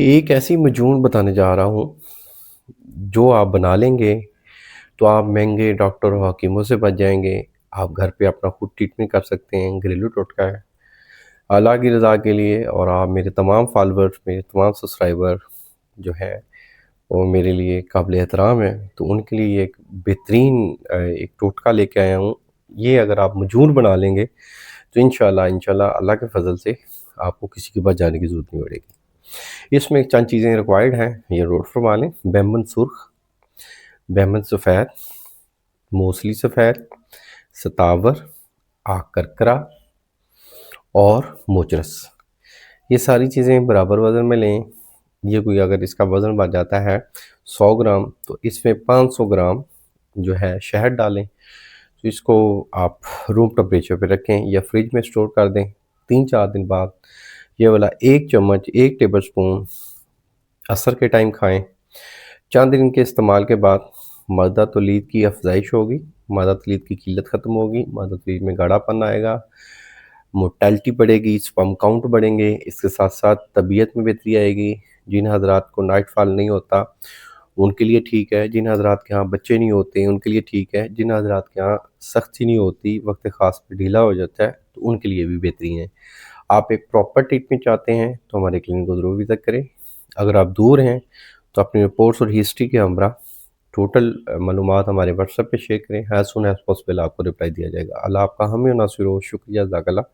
एक ऐसी मजून बताने जा रहा हूँ, जो आप बना लेंगे, तो आप महँगे डॉक्टर और हकीमों से बच जाएँगे। आप घर पे अपना खुद ट्रीटमेंट कर सकते हैं, घरेलू टोटका है। अल्लाह की रज़ा के लिए और आप मेरे तमाम फॉलोवर्स, मेरे तमाम सब्सक्राइबर जो हैं, वो मेरे लिए काबिल एहतराम हैं, तो उनके लिए एक बेहतरीन एक टोटका लेके आया हूँ। ये अगर आप मजून बना लेंगे, तो इंशाल्लाह अल्लाह के फ़ज़ल से आपको किसी के पास जाने की ज़रूरत नहीं पड़ेगी। इसमें चंद चीज़ें रिक्वायर्ड हैं, ये नोट फरमा लें। बैंगन सुर्ख़, बैंगन सफ़ेद, मूसली सफ़ेद, सतावर, आक करकरा और मोचरस। ये सारी चीज़ें बराबर वज़न में लें। ये कोई अगर इसका वज़न बढ़ जाता है 100 ग्राम, तो इसमें 500 ग्राम जो है शहद डालें। तो इसको आप रूम टेम्परेचर पे रखें या फ्रिज में स्टोर कर दें। 3-4 दिन बाद ये वाला 1 चम्मच, 1 टेबलस्पून असर के टाइम खाएँ। चंद दिन के इस्तेमाल के बाद मादा तौलीद की अफ़ज़ाइश होगी, मादा तौलीद की किल्लत ख़त्म होगी, मादा तौलीद में गाढ़ापन आएगा, मोर्टेलिटी बढ़ेगी, स्पर्म काउंट बढ़ेंगे, इसके साथ-साथ तबीयत में बेहतरी आएगी। जिन हज़रात को नाइट फॉल नहीं होता, उनके लिए ठीक है। जिन हज़रात के यहाँ बच्चे नहीं होते, उनके लिए ठीक है। जिन हज़रात के यहाँ सख्ती नहीं होती, वक़्त ख़ास पे ढीला हो जाता है, तो उनके लिए भी बेहतरीन है। आप एक प्रॉपर ट्रीटमेंट चाहते हैं, तो हमारे क्लिनिक को ज़रूर विज़िट करें। अगर आप दूर हैं, तो अपनी रिपोर्ट्स और हिस्ट्री के हमरा टोटल मालूमात हमारे व्हाट्सएप पे शेयर करें। एज़ सून एज़ पॉसिबल आपको रिप्लाई दिया जाएगा। अल्लाह आपका हामी और नासिर हो। शुक्रिया, जज़ाकल्लाह।